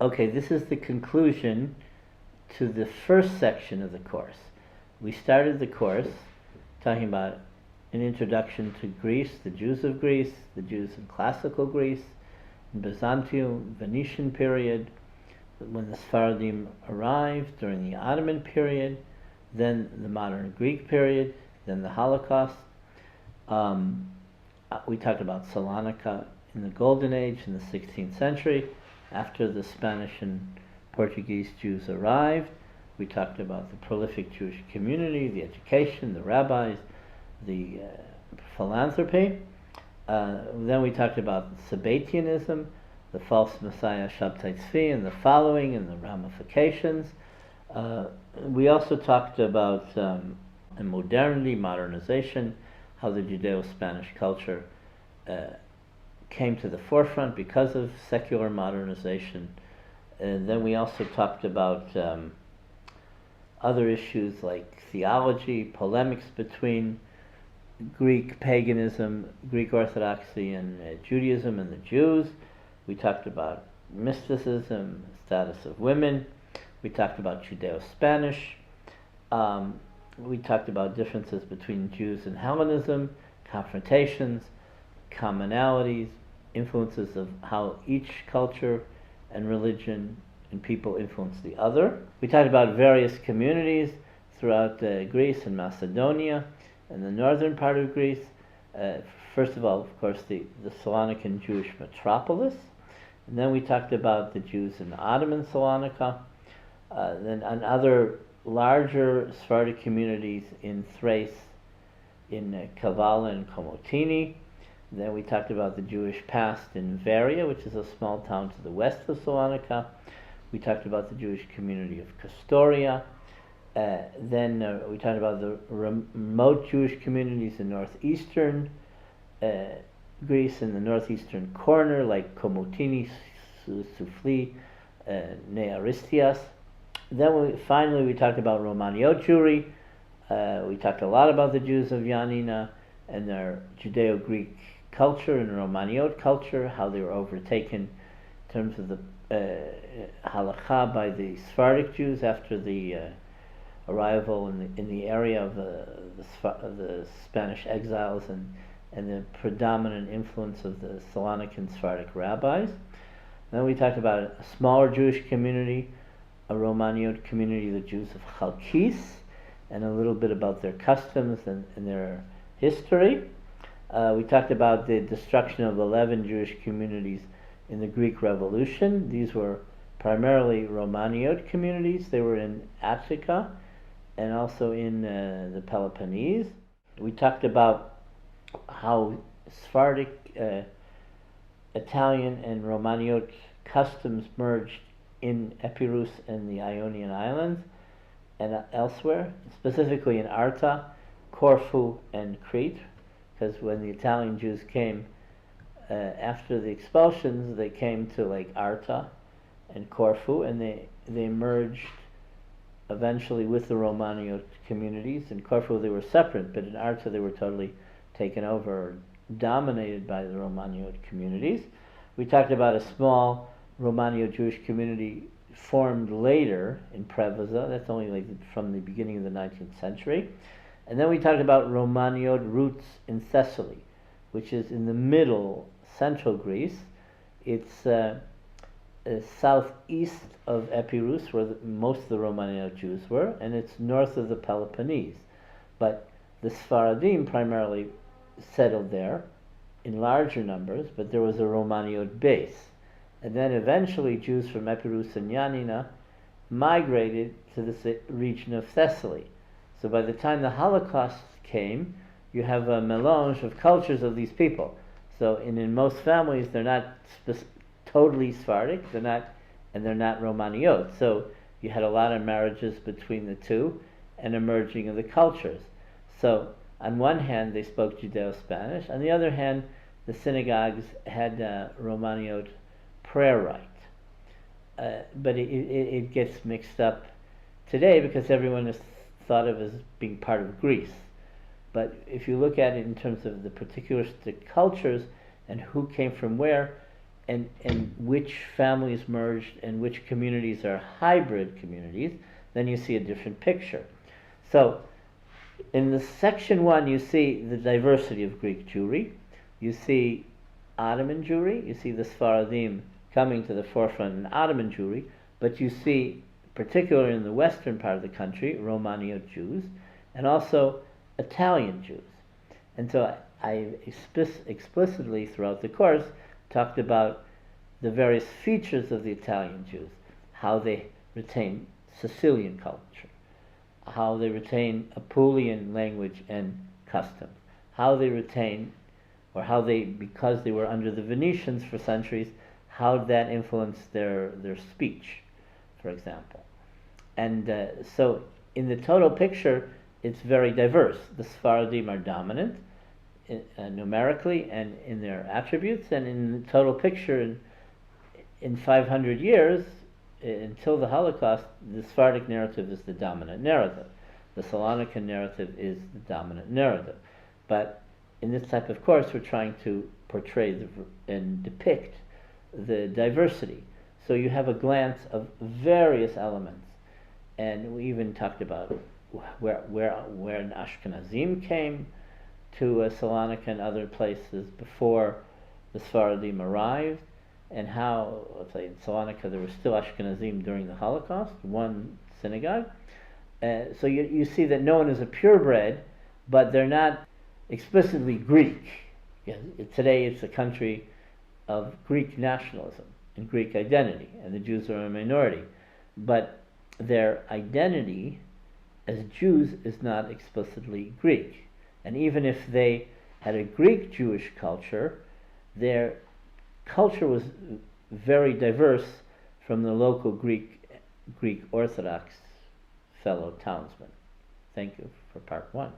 Okay, this is the conclusion to the first section of the course. We started the course talking about an introduction to Greece, the Jews of Greece, the Jews in classical Greece, in Byzantium, Venetian period, when the Sephardim arrived, during the Ottoman period, then the modern Greek period, then the Holocaust. We talked about Salonika in the Golden Age in the 16th century, after the Spanish and Portuguese Jews arrived. We talked about the prolific Jewish community, the education, the rabbis, the philanthropy. Then we talked about Sabbatianism, the false Messiah Shabtai Tzvi, and the following and the ramifications. We also talked about modernity, modernization, how the Judeo-Spanish culture came to the forefront because of secular modernization. And then we also talked about other issues like theology, polemics between Greek paganism, Greek Orthodoxy, and Judaism and the Jews. We talked about mysticism, status of women. We talked about Judeo-Spanish. We talked about differences between Jews and Hellenism, confrontations, commonalities, influences of how each culture and religion and people influence the other. We talked about various communities throughout Greece and Macedonia and the northern part of Greece. First of all, of course, the Salonican Jewish metropolis. And then we talked about the Jews in Ottoman Salonika, then on other larger Sephardic communities in Thrace, in Kavala and Komotini. Then we talked about the Jewish past in Varia, which is a small town to the west of Salonika. We talked about the Jewish community of Kastoria. Then we talked about the remote Jewish communities in northeastern Greece, in the northeastern corner, like Komotini, Soufli, Nearistias. Then finally we talked about Romaniot Jewry. We talked a lot about the Jews of Yanina and their Judeo-Greek culture and Romaniot culture, how they were overtaken in terms of the halakha by the Sephardic Jews after the arrival in the area of the Spanish exiles and the predominant influence of the Salonican Sephardic rabbis. Then we talked about a smaller Jewish community, a Romaniot community, the Jews of Chalkis, and a little bit about their customs and their history. We talked about the destruction of 11 Jewish communities in the Greek Revolution. These were primarily Romaniot communities. They were in Attica and also in the Peloponnese. We talked about how Sephardic, Italian, and Romaniot customs merged in Epirus and the Ionian Islands and elsewhere, specifically in Arta, Corfu, and Crete, because when the Italian Jews came after the expulsions, they came to like Arta and Corfu, and they merged eventually with the Romaniot communities. In Corfu they were separate, but in Arta they were totally taken over or dominated by the Romaniot communities. We talked about a small Romaniot Jewish community formed later in Preveza. That's only like from the beginning of the 19th century. And then we talked about Romaniot roots in Thessaly, which is in the middle, central Greece. It's southeast of Epirus, where most of the Romaniot Jews were, and it's north of the Peloponnese. But the Sephardim primarily settled there in larger numbers, but there was a Romaniot base. And then eventually Jews from Epirus and Yanina migrated to this region of Thessaly. So by the time the Holocaust came, you have a melange of cultures of these people. So in most families, they're not totally Sephardic, they're not Romaniot. So you had a lot of marriages between the two and a merging of the cultures. So on one hand, they spoke Judeo-Spanish. On the other hand, the synagogues had Romaniot prayer rite. But it gets mixed up today because everyone is thought of as being part of Greece. But if you look at it in terms of the particular cultures and who came from where, and which families merged and which communities are hybrid communities, then you see a different picture. So in the section 1, you see the diversity of Greek Jewry. You see Ottoman Jewry. You see the Sfaradim coming to the forefront in Ottoman Jewry, but you see, particularly in the western part of the country, Romanio Jews, and also Italian Jews. And so I explicitly, throughout the course, talked about the various features of the Italian Jews, how they retain Sicilian culture, how they retain Apulian language and customs, how they retain, or how they, because they were under the Venetians for centuries, how that influenced their speech, for example. And so in the total picture, it's very diverse. The Sephardim are dominant numerically and in their attributes, and in the total picture, in 500 years, until the Holocaust, the Sephardic narrative is the dominant narrative. The Salonican narrative is the dominant narrative. But in this type of course, we're trying to portray and depict the diversity. So you have a glance of various elements. And we even talked about where Ashkenazim came to Salonika and other places before the Sephardim arrived, and how, let's say in Salonika there were still Ashkenazim during the Holocaust, one synagogue. So you see that no one is a purebred, but they're not explicitly Greek. Today it's a country of Greek nationalism and Greek identity, and the Jews are a minority. But their identity as Jews is not explicitly Greek. And even if they had a Greek Jewish culture, their culture was very diverse from the local Greek Orthodox fellow townsmen. Thank you for part 1.